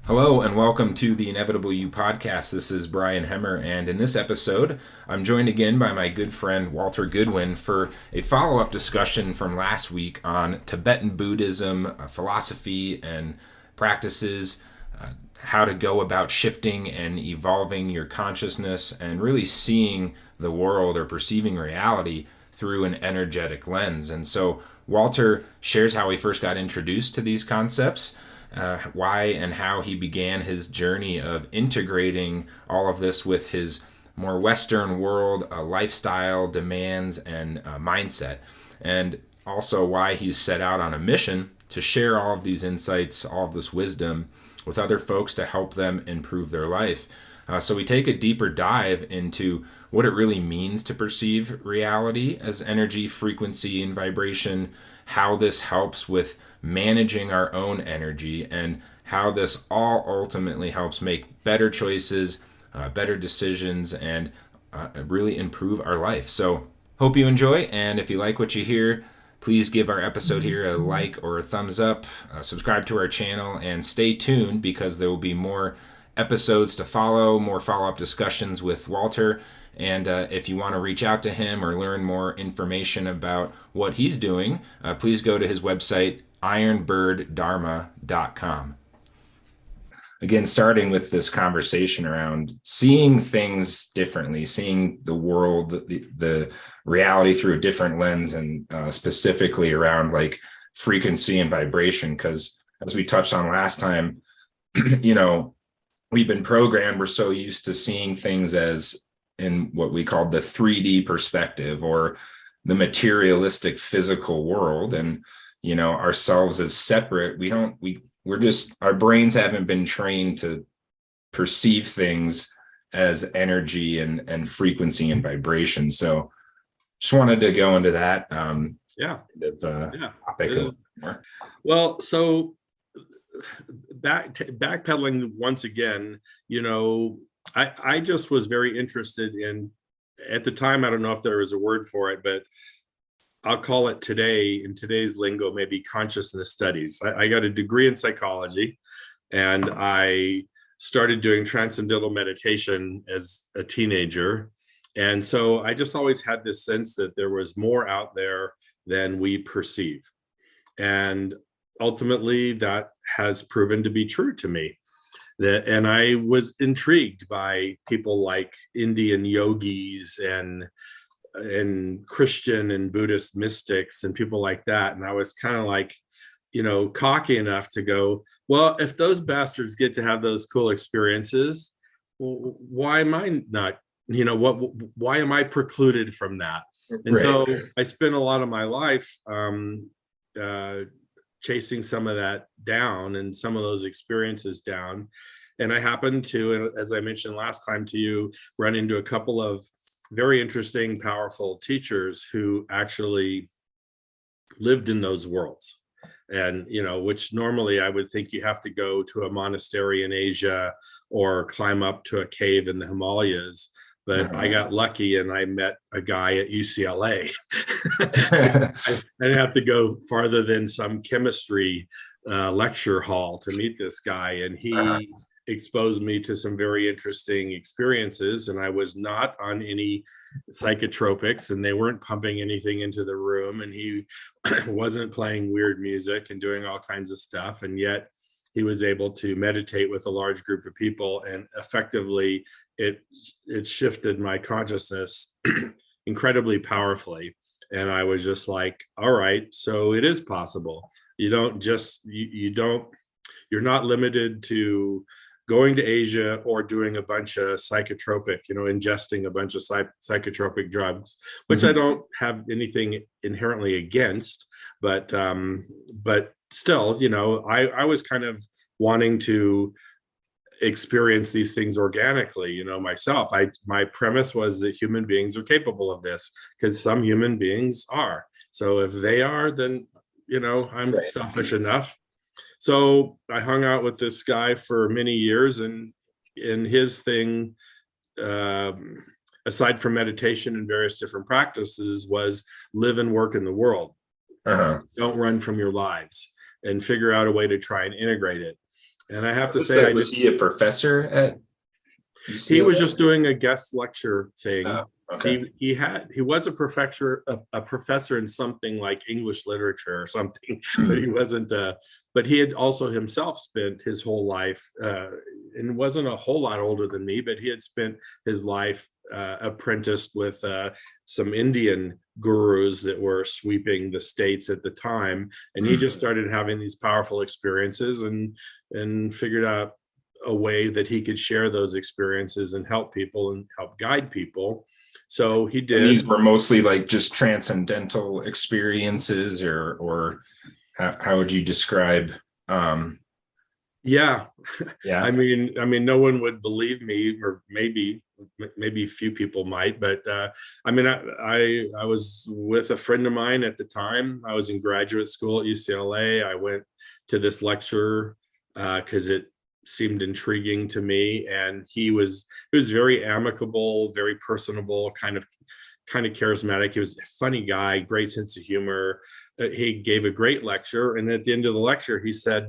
Hello and welcome to the Inevitable You podcast. This is Brian Hemmer, and in this episode, I'm joined again by my good friend Walter Goodwin for a follow up discussion from last week on Tibetan Buddhism, philosophy, and practices, how to go about shifting and evolving your consciousness, and really seeing the world or perceiving reality through an energetic lens. And so, Walter shares how he first got introduced to these concepts, why and how he began his journey of integrating all of this with his more Western world lifestyle demands and mindset, and also why he's set out on a mission to share all of these insights, all of this wisdom with other folks to help them improve their life. So we take a deeper dive into what it really means to perceive reality as energy, frequency, and vibration, how this helps with managing our own energy, and how this all ultimately helps make better choices, better decisions, and really improve our life. So hope you enjoy, and if you like what you hear, please give our episode here a like or a thumbs up, subscribe to our channel, and stay tuned because there will be more episodes to follow, more follow-up discussions with Walter. And if you want to reach out to him or learn more information about what he's doing, please go to his website, ironbirddharma.com. Again, starting with this conversation around seeing things differently, seeing the world, the reality through a different lens, and specifically around like frequency and vibration. Because as we touched on last time, we've been programmed, we're so used to seeing things as in what we call the 3D perspective, or the materialistic physical world, and ourselves as separate. We're just, our brains haven't been trained to perceive things as energy and frequency and vibration. So just wanted to go into that Yeah. topic a little more. Well, so backpedaling once again, I just was very interested in, at the time, I don't know if there was a word for it, but I'll call it today, in today's lingo, maybe consciousness studies. I got a degree in psychology, and I started doing transcendental meditation as a teenager. And so I just always had this sense that there was more out there than we perceive. And ultimately, that has proven to be true to me. And I was intrigued by people like Indian yogis and Christian and Buddhist mystics and people like that. And I was kind of like, cocky enough to go, well, if those bastards get to have those cool experiences, well, why am I not? Why am I precluded from that? And Right. so I spent a lot of my life chasing some of that down and some of those experiences down. And I happened to, as I mentioned last time to you, run into a couple of very interesting, powerful teachers who actually lived in those worlds. And, which normally I would think you have to go to a monastery in Asia or climb up to a cave in the Himalayas. But I got lucky and I met a guy at UCLA. I didn't have to go farther than some chemistry lecture hall to meet this guy. And he exposed me to some very interesting experiences. And I was not on any psychotropics, and they weren't pumping anything into the room. And he wasn't playing weird music and doing all kinds of stuff. And yet he was able to meditate with a large group of people, and effectively it shifted my consciousness incredibly powerfully. And I was just like, all right, so it is possible. You're not limited to going to Asia or doing a bunch of psychotropic, ingesting a bunch of psychotropic drugs, which I don't have anything inherently against, but still, I was kind of wanting to experience these things organically, myself. My premise was that human beings are capable of this, because some human beings are. So if they are, then, I'm Right. selfish enough. So I hung out with this guy for many years, and his thing, aside from meditation and various different practices, was live and work in the world. Don't run from your lives, and figure out a way to try and integrate it. And I have to Was say, I was did. he a professor at He was UCLA? just doing a guest lecture Oh, thing. okay. He was a professor in something like English literature or something, but Hmm. he wasn't. But he had also himself spent his whole life, and wasn't a whole lot older than me, but he had spent his life apprenticed with some Indian gurus that were sweeping the states at the time, and he Hmm. just started having these powerful experiences and figured out a way that he could share those experiences and help people and help guide people. So he And these did. were mostly like just transcendental experiences, or how would you describe? Um, Yeah. yeah. I mean, no one would believe me, or maybe a few people might, but I mean, I was with a friend of mine at the time. I was in graduate school at UCLA. I went to this lecture because it seemed intriguing to me, and he was very amicable, very personable, kind of charismatic. He was a funny guy, great sense of humor. He gave a great lecture, and at the end of the lecture, he said,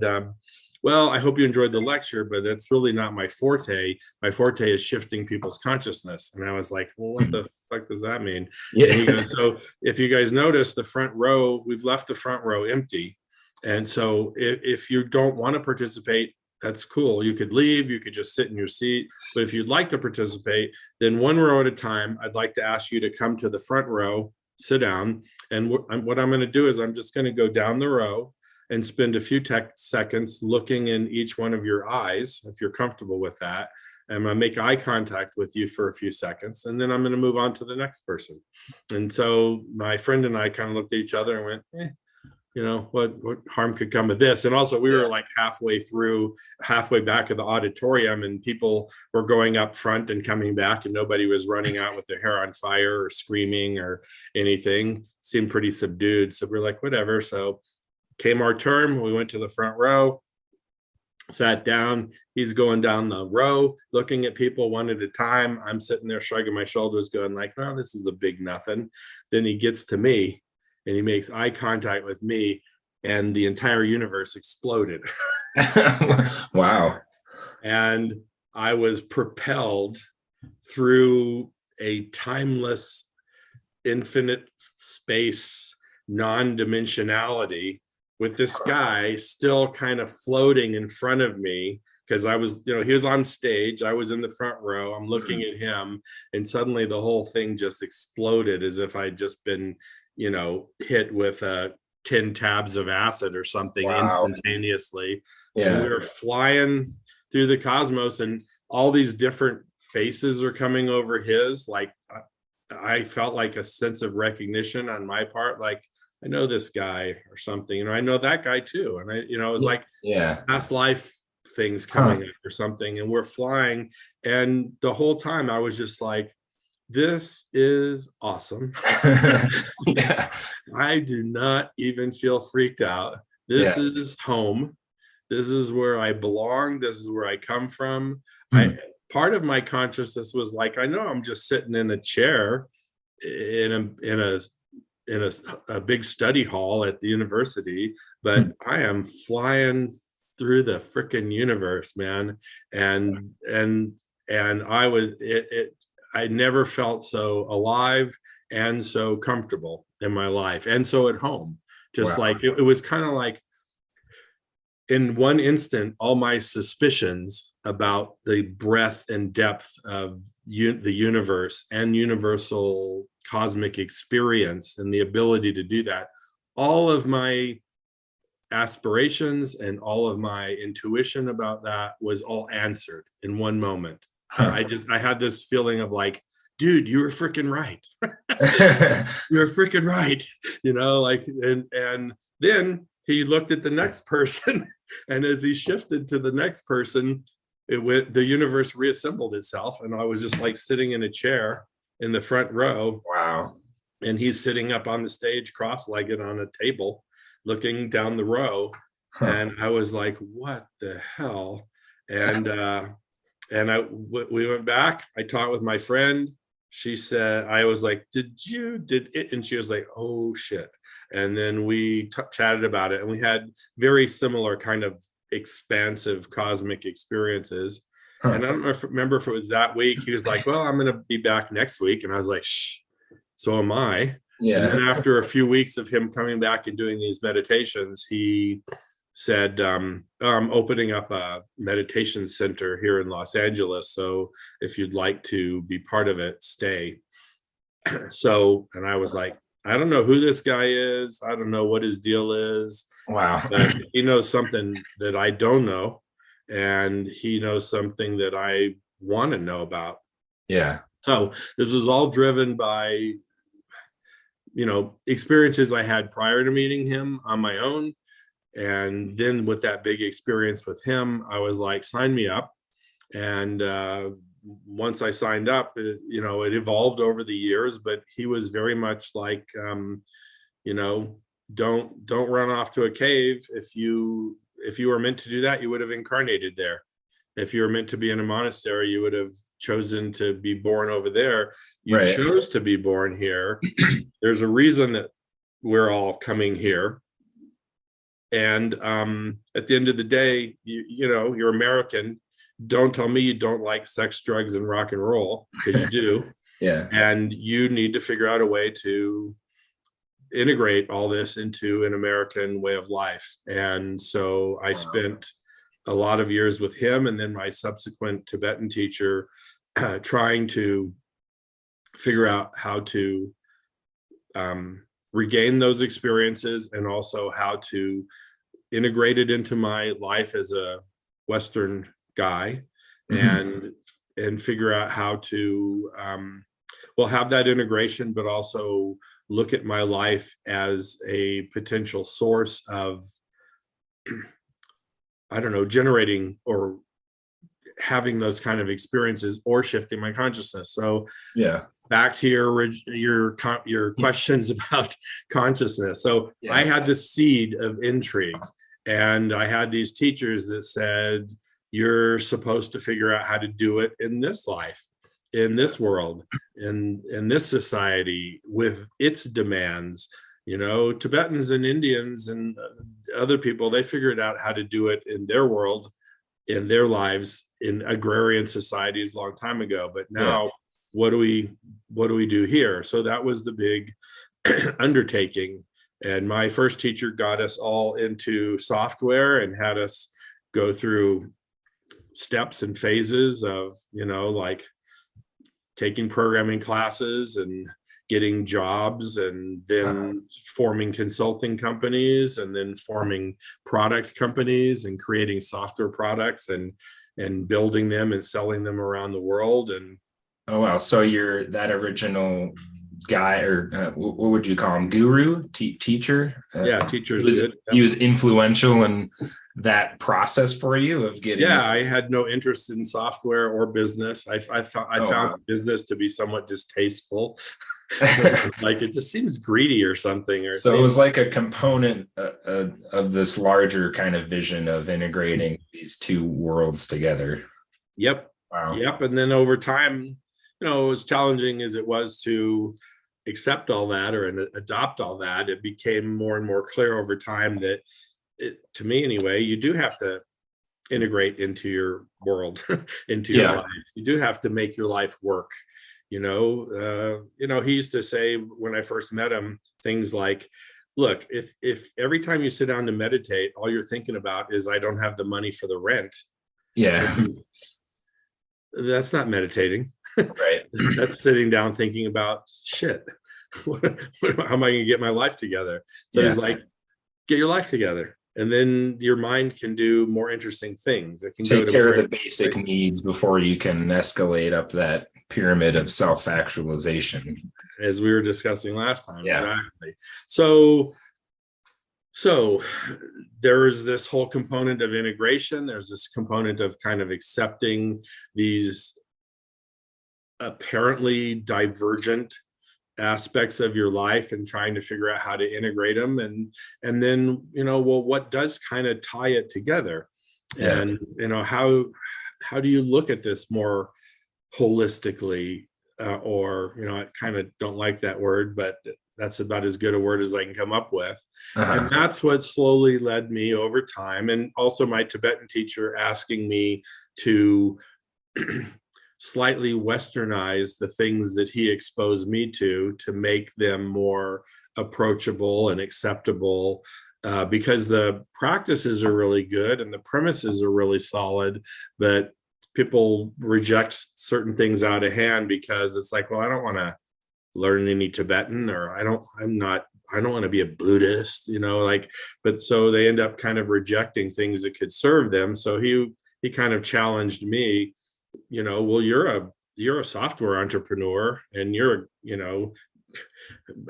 well, I hope you enjoyed the lecture, but that's really not my forte. My forte is shifting people's consciousness. And I was like, well, what the fuck does that mean? And he Yeah. goes, so if you guys notice, the front row, we've left the front row empty. And so if you don't want to participate, that's cool. You could leave, you could just sit in your seat. But if you'd like to participate, then one row at a time, I'd like to ask you to come to the front row, sit down. And what I'm going to do is I'm just going to go down the row and spend a few seconds looking in each one of your eyes, if you're comfortable with that. I'm going to make eye contact with you for a few seconds, and then I'm going to move on to the next person. And so my friend and I kind of looked at each other and went, you know, what harm could come of this? And also, we were like halfway back of the auditorium, and people were going up front and coming back, and nobody was running out with their hair on fire or screaming or anything. Seemed pretty subdued. So we're like, whatever. So came our turn. We went to the front row, sat down. He's going down the row, looking at people one at a time. I'm sitting there shrugging my shoulders, going like, "Oh, this is a big nothing." Then he gets to me, and he makes eye contact with me, and the entire universe exploded. Wow. And I was propelled through a timeless, infinite space, non-dimensionality, with this guy still kind of floating in front of me, because I was, you know, he was on stage, I was in the front row, I'm looking at him, and suddenly the whole thing just exploded as if I'd just been, you know, hit with 10 tabs of acid or something Wow. instantaneously. And we Yeah. were flying through the cosmos, and all these different faces are coming over his, like I felt like a sense of recognition on my part, like I know this guy or something, you know, I know that guy too. And I, you know, it was like Yeah. past life things Huh. coming up or something, and we're flying. And the whole time I was just like, this is awesome. Yeah. I do not even feel freaked out. This Yeah. is home. This is where I belong. This is where I come from. Hmm. I Part of my consciousness was like, I know I'm just sitting in a chair in a big study hall at the university, but I am flying through the freaking universe, man. And I was it I never felt so alive and so comfortable in my life and so at home. Just Wow. like it was kind of like, in one instant, all my suspicions about the breadth and depth of the universe and universal cosmic experience and the ability to do that, all of my aspirations and all of my intuition about that was all answered in one moment. Huh. I had this feeling of like, dude, you were freaking right. You're freaking right. You know, like, and then he looked at the next person, and as he shifted to the next person, the universe reassembled itself, and I was just like sitting in a chair in the front row, Wow. and he's sitting up on the stage cross-legged on a table looking down the row. Huh. And I was like, what the hell? And we went back. I talked with my friend. She said, I was like, did it? And she was like, oh shit. And then we chatted about it, and we had very similar kind of expansive cosmic experiences. Huh. And I don't remember if it was that week. He was like, well, I'm going to be back next week. And I was like, shh, so am I. And then after a few weeks of him coming back and doing these meditations, he said, I'm opening up a meditation center here in Los Angeles. So if you'd like to be part of it, stay. So, and I was like, I don't know who this guy is. I don't know what his deal is. Wow. But he knows something that I don't know. And he knows something that I want to know about. Yeah. So this was all driven by, experiences I had prior to meeting him on my own. And then with that big experience with him, I was like, sign me up. And once I signed up, it evolved over the years, but he was very much like, don't run off to a cave. If you were meant to do that, you would have incarnated there. If you were meant to be in a monastery, you would have chosen to be born over there. You Right. chose to be born here. There's a reason that we're all coming here. And at the end of the day, you're American. Don't tell me you don't like sex, drugs, and rock and roll, because you do. Yeah. And you need to figure out a way to integrate all this into an American way of life. And so I spent a lot of years with him and then my subsequent Tibetan teacher trying to figure out how to regain those experiences and also how to integrate it into my life as a Western guy, and figure out how to have that integration, but also look at my life as a potential source of, I don't know, generating or having those kind of experiences or shifting my consciousness. So yeah, back to your questions about consciousness. So yeah. I had this seed of intrigue, and I had these teachers that said, you're supposed to figure out how to do it in this life, in this world, in this society with its demands. Tibetans and Indians and other people, they figured out how to do it in their world, in their lives, in agrarian societies a long time ago. But now, what do we do here? So that was the big undertaking. And my first teacher got us all into software and had us go through steps and phases of, like taking programming classes and getting jobs, and then forming consulting companies, and then forming product companies and creating software products and building them and selling them around the world. And oh wow, so you're that original guy, or what would you call him, guru, teacher? Teachers. He was influential in that process for you of getting. I had no interest in software or business. I found business to be somewhat distasteful. Like it just seems greedy or something. So it was like a component of this larger kind of vision of integrating these two worlds together. Yep. Wow. Yep. And then over time, as challenging as it was to accept all that or adopt all that, it became more and more clear over time that, to me anyway, you do have to integrate into your world, into your life. You do have to make your life work. He used to say when I first met him, things like, look, if every time you sit down to meditate, all you're thinking about is, I don't have the money for the rent. Yeah. That's not meditating. Right. That's sitting down thinking about shit. How am I going to get my life together? So he's like, get your life together. And then your mind can do more interesting things. It can take care of the basic needs before you can escalate up that pyramid of self-actualization, as we were discussing last time. Yeah. Exactly. So there's this whole component of integration. There's this component of kind of accepting these apparently divergent aspects of your life and trying to figure out how to integrate them, and then what does kind of tie it together, and how do you look at this more holistically, or I kind of don't like that word, but That's about as good a word as I can come up with. And Uh-huh. that's what slowly led me over time. And also my Tibetan teacher asking me to slightly westernize the things that he exposed me to make them more approachable and acceptable, because the practices are really good and the premises are really solid, but people reject certain things out of hand because it's like, well, I don't want to learn any Tibetan, or I don't want to be a Buddhist, like, but so they end up kind of rejecting things that could serve them. So he kind of challenged me, well, you're a software entrepreneur, and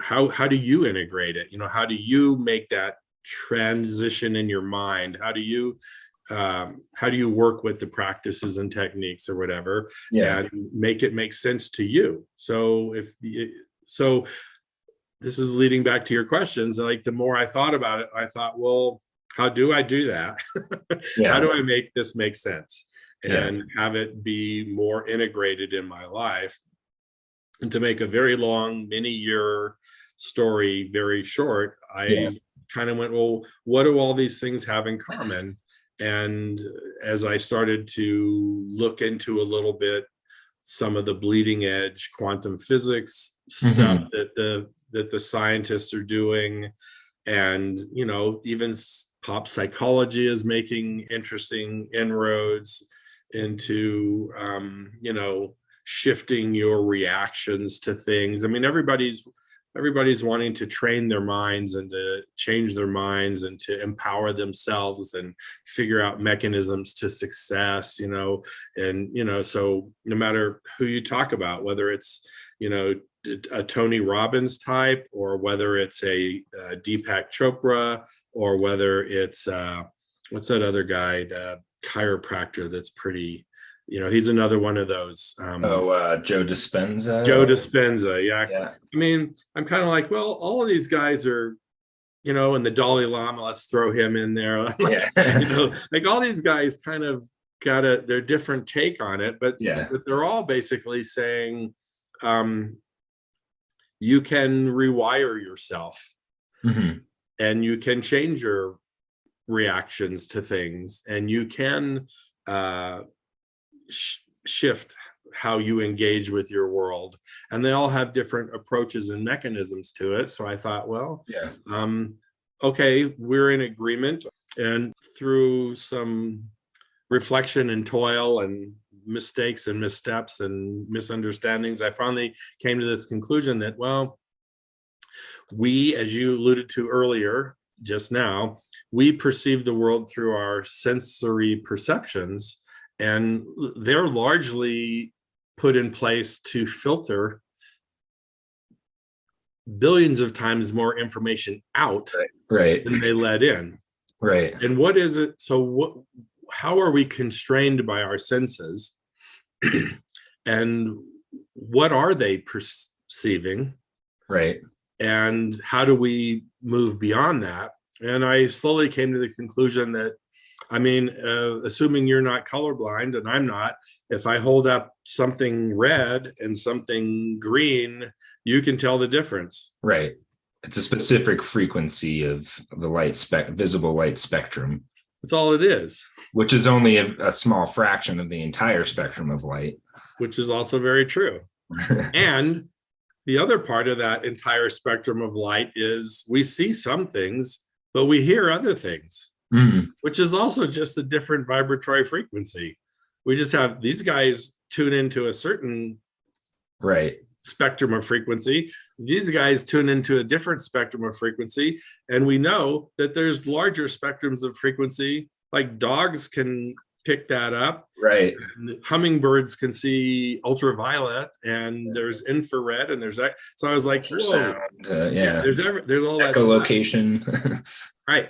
how do you integrate it? How do you make that transition in your mind? How do you work with the practices and techniques or whatever, Yeah. and make it make sense to you? So this is leading back to your questions. Like, the more I thought about it, I thought, well, how do I do that? How Yeah. do I make this make sense Yeah. and have it be more integrated in my life? And to make a very long, many year story very short, Yeah. I kind of went, well, what do all these things have in common? And as I started to look into a little bit some of the bleeding edge quantum physics stuff Hmm. that the scientists are doing, and even pop psychology is making interesting inroads into shifting your reactions to things. I mean, everybody's wanting to train their minds and to change their minds and to empower themselves and figure out mechanisms to success, and so no matter who you talk about, whether it's a Tony Robbins type, or whether it's a Deepak Chopra, or whether it's what's that other guy, the chiropractor that's pretty, he's another one of those. Joe Dispenza. Joe Dispenza, yeah. Yeah. I mean, I'm kind of like, well, all of these guys are, and the Dalai Lama, let's throw him in there. Like, Yeah. like all these guys kind of got their different take on it, but Yeah. they're all basically saying, you can rewire yourself, Hmm. and you can change your reactions to things, and you can shift how you engage with your world, and they all have different approaches and mechanisms to it. So I thought, well, Yeah. okay, we're in agreement. And through some reflection and toil and mistakes and missteps and misunderstandings, I finally came to this conclusion that, well, we, as you alluded to earlier just now, we perceive the world through our sensory perceptions, and they're largely put in place to filter billions of times more information out Right. than they let in. Right. And what is it? So how are we constrained by our senses? And what are they perceiving? Right. And how do we move beyond that? And I slowly came to the conclusion that, I mean, assuming you're not colorblind and I'm not, if I hold up something red and something green, you can tell the difference. Right. It's a specific frequency of the visible light spectrum. That's all it is. Which is only a small fraction of the entire spectrum of light. Which is also very true. And the other part of that entire spectrum of light is we see some things, but we hear other things, which is also just a different vibratory frequency. We just have these guys tune into a certain spectrum of frequency. These guys tune into a different spectrum of frequency. And we know that there's larger spectrums of frequency, like dogs can pick that up. Right. And hummingbirds can see ultraviolet, and there's infrared, and there's that. So I was like, whoa, sound, there's all that echolocation. Right.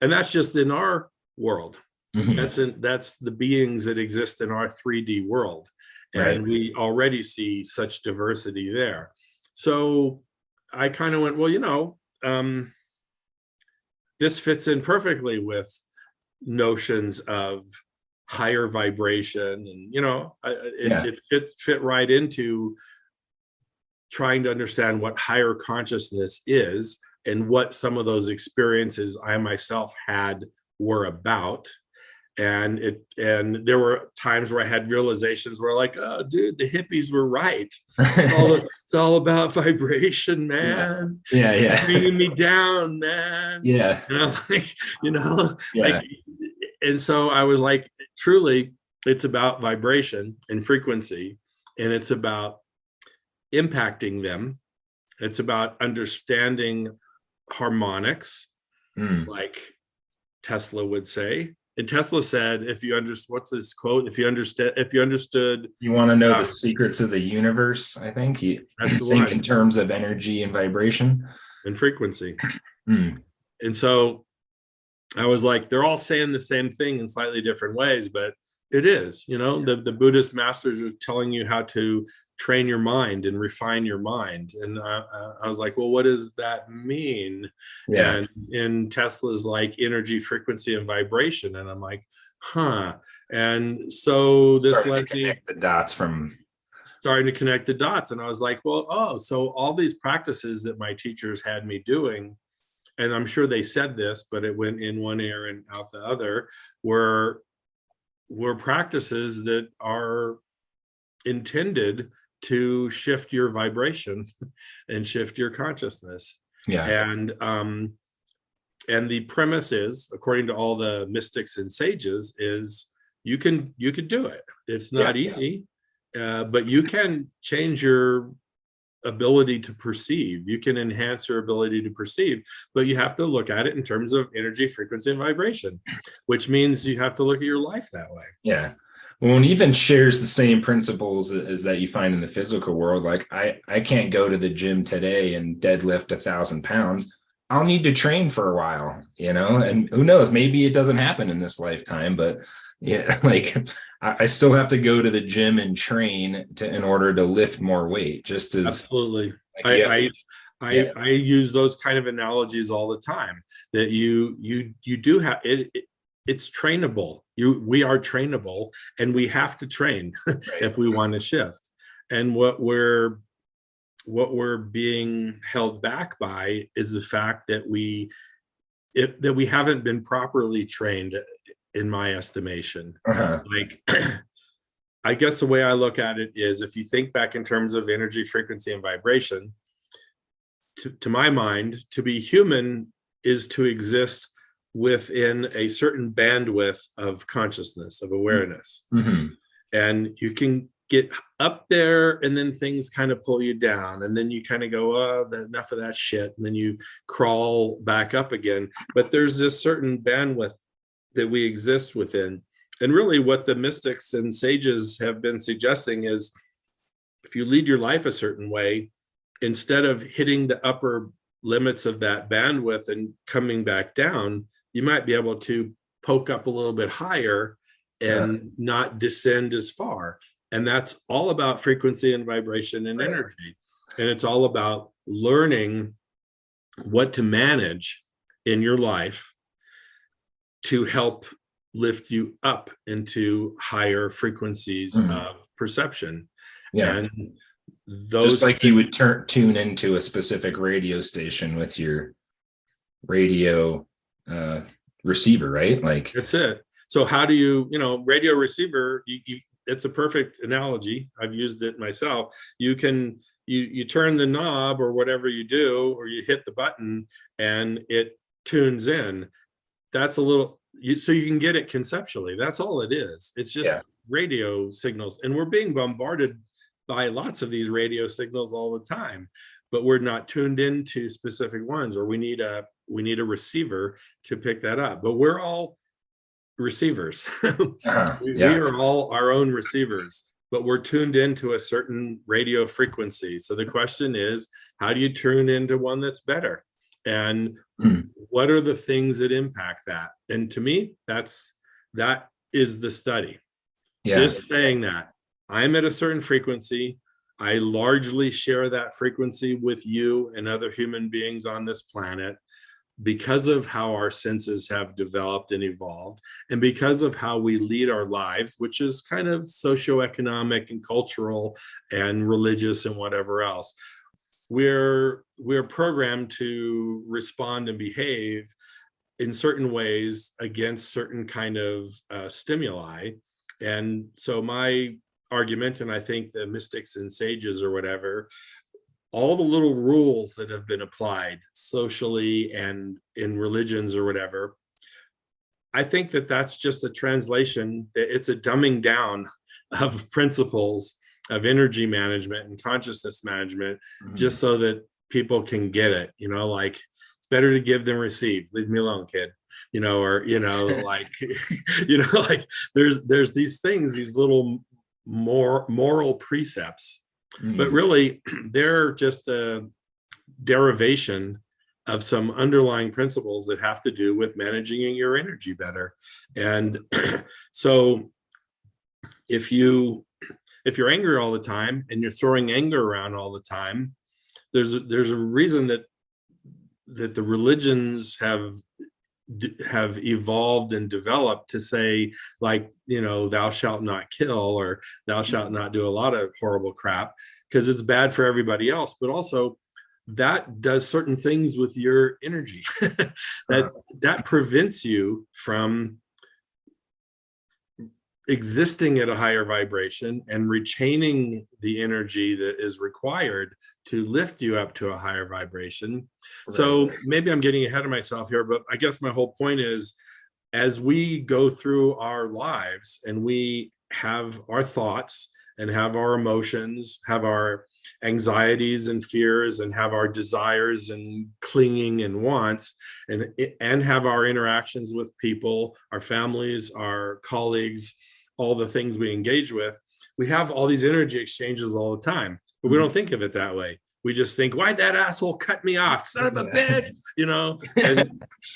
And that's just in our world. Mm-hmm. That's the beings that exist in our 3D world. And we already see such diversity there. So I kind of went, well, this fits in perfectly with notions of higher vibration, and it fit right into trying to understand what higher consciousness is and what some of those experiences I myself had were about. And there were times where I had realizations where, like, oh dude, the hippies were right. It's all about vibration, man. Yeah. Bringing me down, man. Yeah. Like, and so I was like, truly, it's about vibration and frequency, and it's about impacting them. It's about understanding harmonics, like Tesla would say. And Tesla said, if you understand, what's his quote? If you understood, you want to know the secrets of the universe, I think think in terms of energy and vibration and frequency. And so I was like, they're all saying the same thing in slightly different ways, but it is, the Buddhist masters are telling you how to train your mind and refine your mind. And I was like, well, what does that mean? Yeah. And in Tesla's like energy, frequency, and vibration. And I'm like, huh. And so this led me the dots from starting to connect the dots. And I was like, well, so all these practices that my teachers had me doing, and I'm sure they said this, but it went in one ear and out the other, were practices that are intended to shift your vibration and shift your consciousness. Yeah. And the premise is, according to all the mystics and sages, is you could do it. It's not easy, but you can change your ability to perceive. You can enhance your ability to perceive, but you have to look at it in terms of energy, frequency, and vibration, which means you have to look at your life that way. Yeah. Well, it even shares the same principles as that you find in the physical world. Like I can't go to the gym today and deadlift 1,000 pounds. I'll need to train for a while, and who knows, maybe it doesn't happen in this lifetime, but like I still have to go to the gym and train in order to lift more weight, just as absolutely. Like I use those kind of analogies all the time, that you do have it. It's trainable. We are trainable, and we have to train if we want to shift. And what we're being held back by is the fact that we haven't been properly trained, in my estimation. Like, I guess the way I look at it is, if you think back in terms of energy, frequency, and vibration, to my mind, to be human is to exist within a certain bandwidth of consciousness, of awareness. And you can get up there, and then things kind of pull you down, and then you kind of go, oh, enough of that shit, and then you crawl back up again. But there's this certain bandwidth that we exist within. And really what the mystics and sages have been suggesting is, if you lead your life a certain way, instead of hitting the upper limits of that bandwidth and coming back down, you might be able to poke up a little bit higher and not descend as far. And that's all about frequency and vibration and energy. And it's all about learning what to manage in your life to help lift you up into higher frequencies of perception. And those, just like you would tune into a specific radio station with your radio receiver, right? Like, that's it. So how do you, radio receiver, it's a perfect analogy. I've used it myself. You can, you turn the knob or whatever you do, or you hit the button and it tunes in. That's a little, so you can get it conceptually. That's all it is. It's just radio signals. And we're being bombarded by lots of these radio signals all the time, but we're not tuned into specific ones, or we need a receiver to pick that up. But we're all receivers. We are all our own receivers, but we're tuned into a certain radio frequency. So the question is, how do you tune into one that's better? And what are the things that impact that? And to me, that is the study. Just saying that I'm at a certain frequency, I largely share that frequency with you and other human beings on this planet, because of how our senses have developed and evolved, and because of how we lead our lives, which is kind of socioeconomic and cultural and religious and whatever else. we're programmed to respond and behave in certain ways against certain kind of stimuli. And so my argument, and I think the mystics and sages or whatever, all the little rules that have been applied socially and in religions or whatever, I think that that's just a translation, that it's a dumbing down of principles of energy management and consciousness management, just so that people can get it, like it's better to give than receive. Leave me alone, kid. Or like, like there's these things, these little moral precepts, but really they're just a derivation of some underlying principles that have to do with managing your energy better. And so if you're angry all the time and you're throwing anger around all the time, there's a reason that the religions have evolved and developed to say, like, thou shalt not kill, or thou shalt not do a lot of horrible crap, because it's bad for everybody else, but also that does certain things with your energy that prevents you from existing at a higher vibration and retaining the energy that is required to lift you up to a higher vibration. Right. So maybe I'm getting ahead of myself here, but I guess my whole point is, as we go through our lives and we have our thoughts and have our emotions, have our anxieties and fears, and have our desires and clinging and wants, and have our interactions with people, our families, our colleagues, all the things we engage with, we have all these energy exchanges all the time, but we don't think of it that way. We just think, why'd that asshole cut me off? Son of a bitch,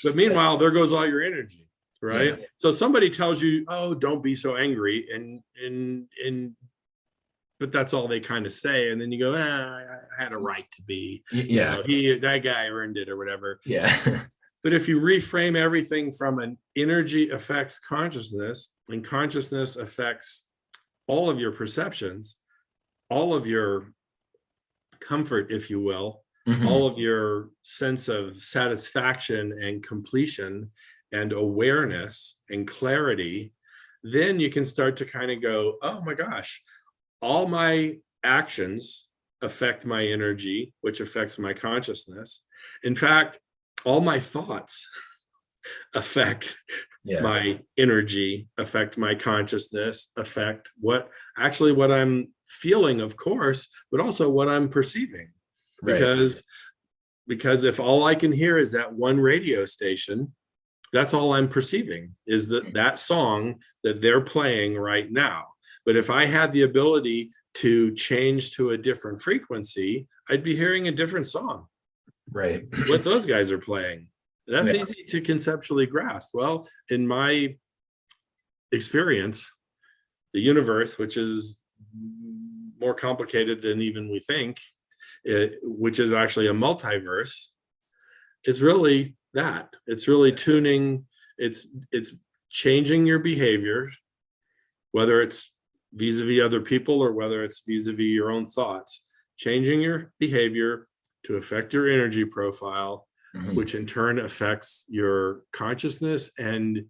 but meanwhile, there goes all your energy, right? Yeah. So somebody tells you, oh, don't be so angry, and but that's all they kind of say. And then you go, I had a right to be, that guy earned it or whatever. Yeah. But if you reframe everything from an energy affects consciousness, and consciousness affects all of your perceptions, all of your comfort, if you will, all of your sense of satisfaction and completion and awareness and clarity, then you can start to kind of go, oh my gosh, all my actions affect my energy, which affects my consciousness. In fact, all my thoughts affect my energy, affect my consciousness, affect what I'm feeling, of course, but also what I'm perceiving. Right. Because if all I can hear is that one radio station, that's all I'm perceiving, is that song that they're playing right now. But if I had the ability to change to a different frequency, I'd be hearing a different song. Right. What those guys are playing. That's easy to conceptually grasp. Well, in my experience, the universe, which is more complicated than even we think, which is actually a multiverse, it's really that. It's really tuning, it's changing your behavior, whether it's vis-a-vis other people or whether it's vis-a-vis your own thoughts, changing your behavior to affect your energy profile, which in turn affects your consciousness and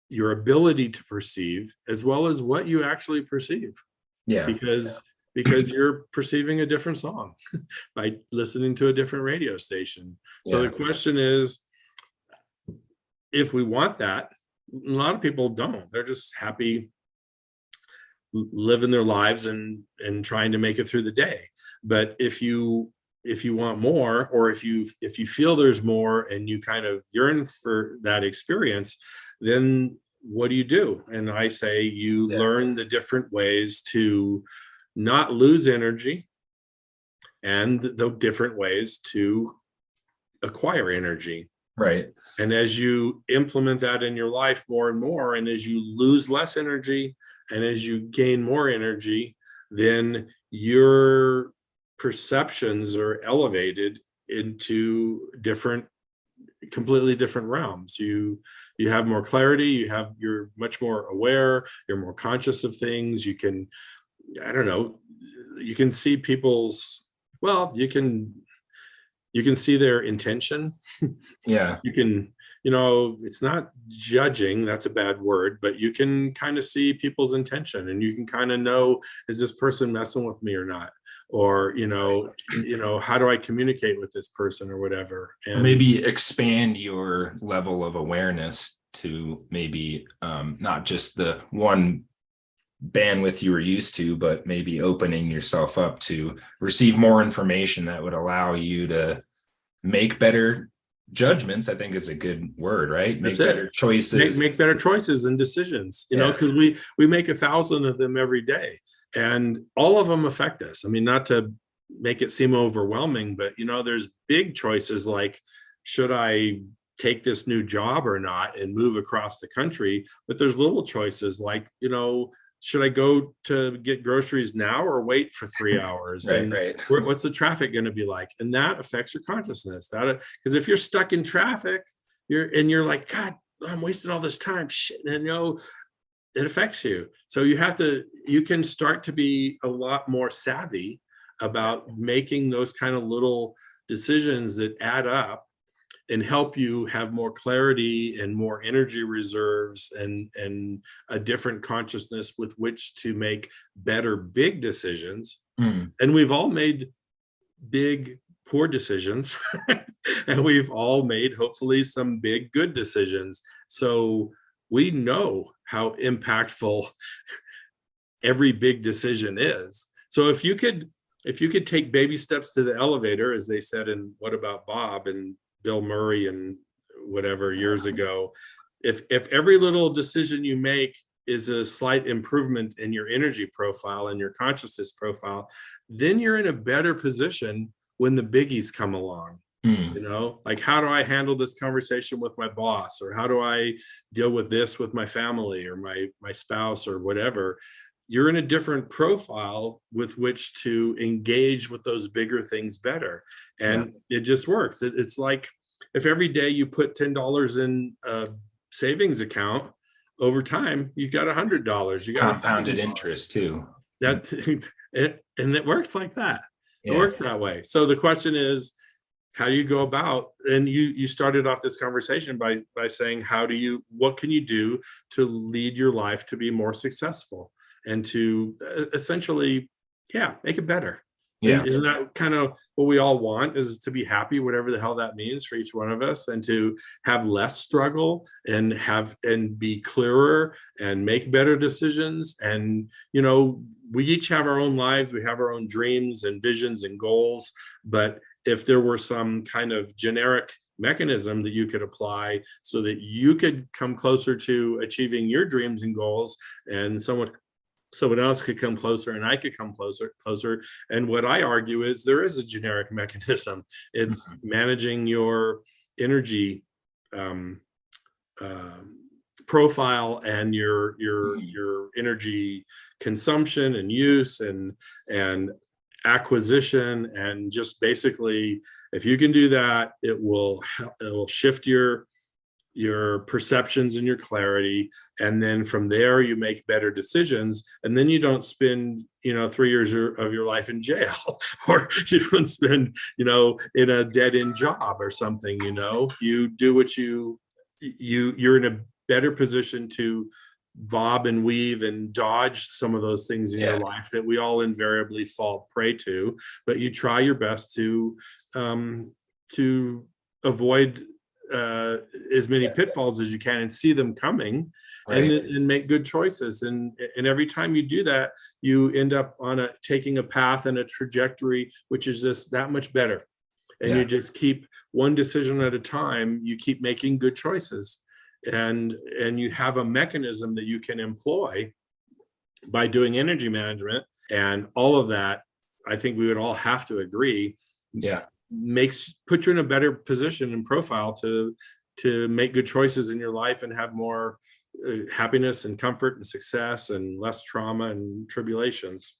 your ability to perceive, as well as what you actually perceive. Yeah. Because you're perceiving a different song by listening to a different radio station. So the question is, if we want that, a lot of people don't. They're just happy living their lives and trying to make it through the day. But if you want more, or if you feel there's more and you kind of yearn for that experience, then what do? And I say you learn the different ways to not lose energy and the different ways to acquire energy. Right. And as you implement that in your life more and more, and as you lose less energy and as you gain more energy, then your perceptions are elevated into completely different realms. You have more clarity, you're much more aware, you're more conscious of things. You can, you can see people's Well, you can see their intention. Yeah. You can, it's not judging, that's a bad word, but you can kind of see people's intention, and you can kind of know, is this person messing with me or not? Or, how do I communicate with this person or whatever? Or And maybe expand your level of awareness to maybe not just the one bandwidth you were used to, but maybe opening yourself up to receive more information that would allow you to make better judgments. I think is a good word, right? Make that's it. better choices. Make better choices and decisions, Yeah. because we make 1,000 of them every day, and all of them affect us. I mean, not to make it seem overwhelming, but there's big choices like, should I take this new job or not and move across the country? But there's little choices like, should I go to get groceries now or wait for 3 hours? And Right. what's the traffic going to be like? And that affects your consciousness. That, because if you're stuck in traffic, you're like, God, I'm wasting all this time. Shit. And it affects you. So you can start to be a lot more savvy about making those kind of little decisions that add up and help you have more clarity and more energy reserves and a different consciousness with which to make better big decisions. And we've all made big poor decisions and we've all made hopefully some big good decisions. So we know how impactful every big decision is. So if you could take baby steps to the elevator, as they said in What About Bob and Bill Murray and whatever years ago, if every little decision you make is a slight improvement in your energy profile and your consciousness profile, then you're in a better position when the biggies come along. Like, how do I handle this conversation with my boss, or how do I deal with this with my family or my spouse or whatever? You're in a different profile with which to engage with those bigger things better. And it just works. It's like if every day you put $10 in a savings account, over time, you got $100. You got Compounded $1,000. interest too. And it works like that. It Yeah. works that way. So the question is, how do you go about, and you started off this conversation by saying, what can you do to lead your life to be more successful and to essentially, make it better? Yeah. Isn't that kind of what we all want, is to be happy, whatever the hell that means for each one of us, and to have less struggle and be clearer and make better decisions. And, we each have our own lives. We have our own dreams and visions and goals. But if there were some kind of generic mechanism that you could apply so that you could come closer to achieving your dreams and goals, and someone else could come closer and I could come closer. And what I argue is there is a generic mechanism. It's managing your energy profile and your energy consumption and use and acquisition. And just basically, if you can do that, it will shift your perceptions and your clarity. And then from there, you make better decisions. And then you don't spend, 3 years of your life in jail, or you don't spend, in a dead end job or something. You do what you're in a better position to bob and weave and dodge some of those things in your life that we all invariably fall prey to. But you try your best to avoid as many pitfalls as you can and see them coming, and make good choices. And every time you do that, you end up taking a path and a trajectory which is just that much better. And you just keep one decision at a time. You keep making good choices, and you have a mechanism that you can employ by doing energy management. And all of that, I think we would all have to agree, put you in a better position and profile to make good choices in your life and have more happiness and comfort and success and less trauma and tribulations.